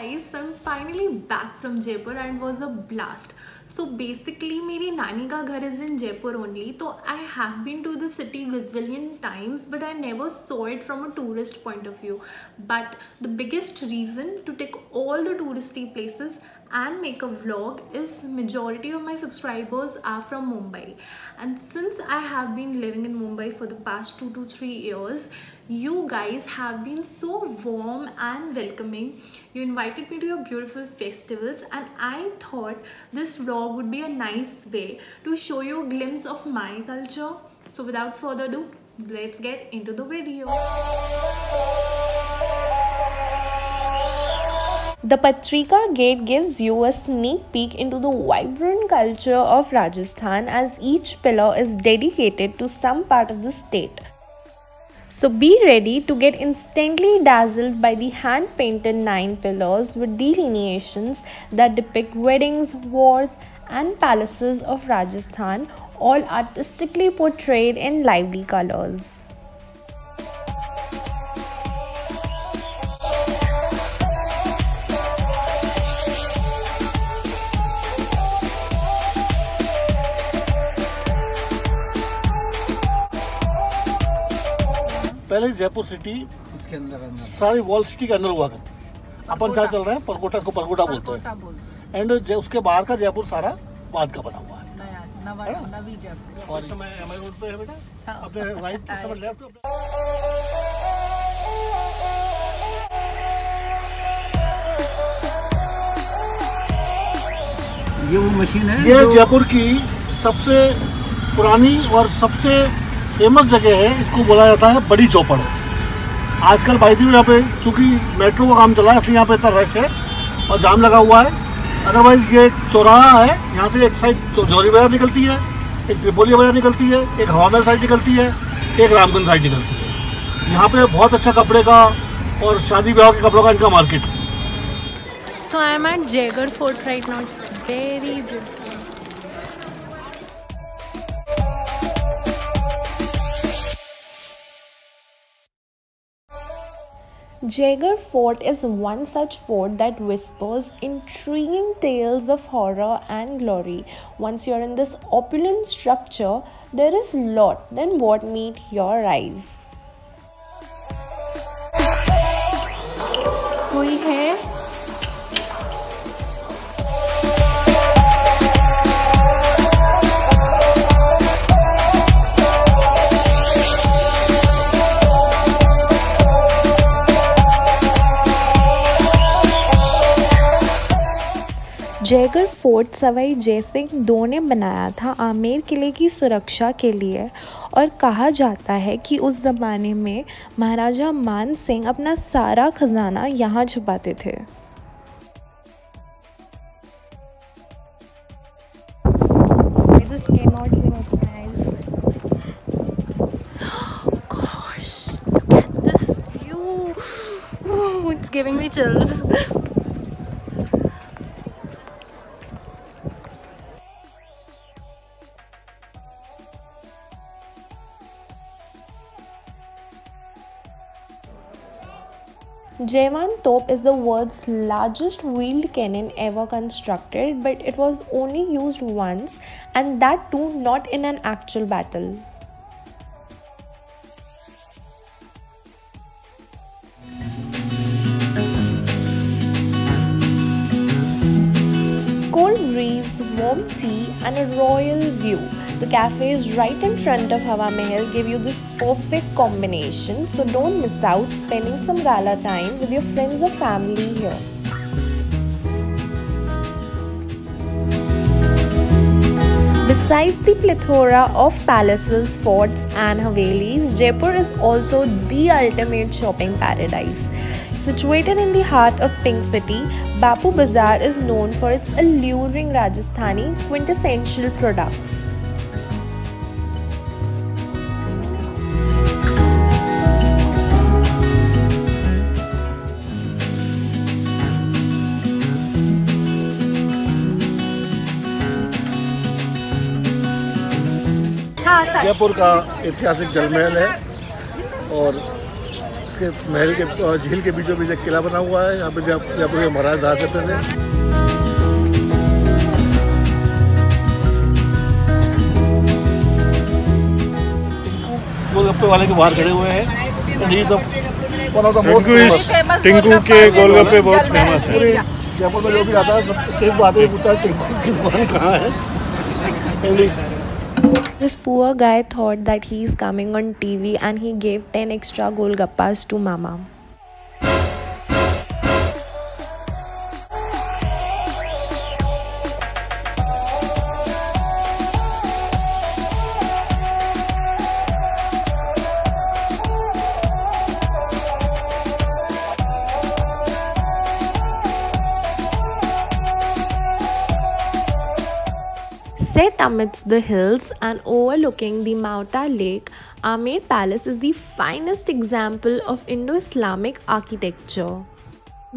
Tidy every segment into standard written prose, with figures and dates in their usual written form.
guys, so I'm finally back from Jaipur and it was a blast. So basically मेरी नानी का घर is in Jaipur only. So I have been to the city gazillion times but I never saw it from a tourist point of view. But the biggest reason to take all the touristy places and make a vlog is majority of my subscribers are from Mumbai, and since I have been living in Mumbai for the past 2 to 3 years, you guys have been so warm and welcoming. You invited me to your beautiful festivals and I thought this vlog would be a nice way to show you a glimpse of my culture. So without further ado, let's get into the video. The Patrika Gate gives you a sneak peek into the vibrant culture of Rajasthan, as each pillar is dedicated to some part of the state. So be ready to get instantly dazzled by the hand-painted 9 pillars with delineations that depict weddings, wars and palaces of Rajasthan, all artistically portrayed in lively colors. पहले Jaipur city इसके अंदर सारी wall city के अंदर हुआ करती। अपन जहाँ चल रहे हैं परकोटा को परकोटा बोलते हैं, एंड उसके बाहर का जयपुर सारा बाद का बना हुआ है। नवी जयपुर और समय एमआई रोड पे है बेटा, अपने राइट समय लेफ्ट। ये वो मशीन है, ये जयपुर की सबसे पुरानी और सबसे फेमस जगह है। इसको बोला जाता है बड़ी चौपड़। आजकल बाई दी यहाँ पे क्योंकि मेट्रो का काम चला है इसलिए यहाँ पे इतना रश है और जाम लगा हुआ है। अदरवाइज ये चौराहा है, यहाँ से एक साइड जौहरी बाजार निकलती है, एक त्रिपोली बाजार निकलती है, एक हवा महल साइड निकलती है, एक रामगंज साइड निकलती है। यहाँ पे बहुत अच्छा कपड़े का और शादी ब्याह के कपड़ों का इनका मार्केट है। So I am at Jaigarh Fort right now. It's very beautiful. Jaigarh Fort is one such fort that whispers intriguing tales of horror and glory. Once you're in this opulent structure, there is lot than what meet your eyes. कोई है? Jaigarh fort Sawai Jaisingh II ने बनाया था आमेर किले की सुरक्षा के लिए, और कहा जाता है कि उस ज़माने में महाराजा मान सिंह अपना सारा खजाना यहाँ छुपाते थे। I just came out here, guys. Oh gosh, look at this view. Ooh, it's giving me chills. Jaiwan Top is the world's largest wheeled cannon ever constructed, but it was only used once, and that too not in an actual battle. Cold breeze, warm tea and a royal view. The cafes right in front of Hawa Mahal give you this perfect combination, so don't miss out spending some gala time with your friends or family here. Besides the plethora of palaces, forts and havelis, Jaipur is also the ultimate shopping paradise. Situated in the heart of Pink City, Bapu Bazaar is known for its alluring Rajasthani quintessential products. Jaipur का ऐतिहासिक जल महल है और इसके महल के और झील के बीचों बीच एक किला बना हुआ है। यहाँ पे जयपुर के महाराज रहा करते थे। गोलगप्पे वाले के बाहर खड़े हुए हैं। ये तो टिंकू के गोलगप्पे बहुत फेमस है। जयपुर में जो भी आता है स्टेज पर आते ही पूछता है टिंकू की दुकान कहाँ है। This poor guy thought that he's coming on TV and he gave 10 extra golgappas to Mama. Set amidst the hills and overlooking the Mauta Lake, Amer Palace is the finest example of Indo-Islamic architecture.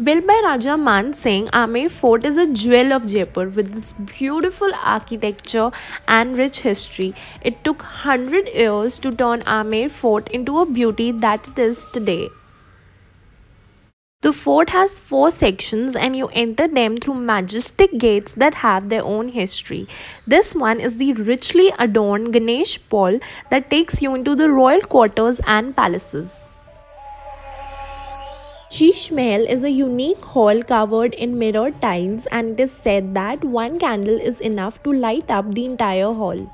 Built by Raja Man Singh, Amer Fort is a jewel of Jaipur with its beautiful architecture and rich history. It took 100 years to turn Amer Fort into a beauty that it is today. The fort has 4 sections and you enter them through majestic gates that have their own history. This one is the richly adorned Ganesh Paul that takes you into the royal quarters and palaces. Sheesh Mahal is a unique hall covered in mirrored tiles, and it is said that one candle is enough to light up the entire hall.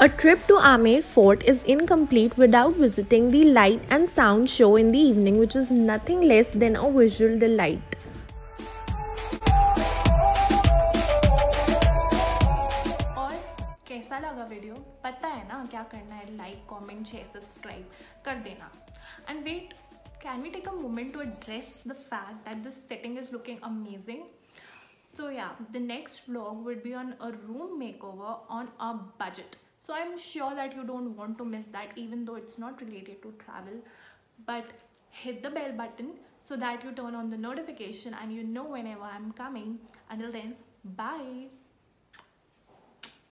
A trip to Amer Fort is incomplete without visiting the light and sound show in the evening, which is nothing less than a visual delight. और कैसा लगा video? पता है ना क्या करना है? Like, comment, share, subscribe कर देना. And wait, can we take a moment to address the fact that this setting is looking amazing? So yeah, the next vlog would be on a room makeover on a budget. So I'm sure that you don't want to miss that, even though it's not related to travel. But hit the bell button so that you turn on the notification and you know whenever I'm coming. Until then, bye.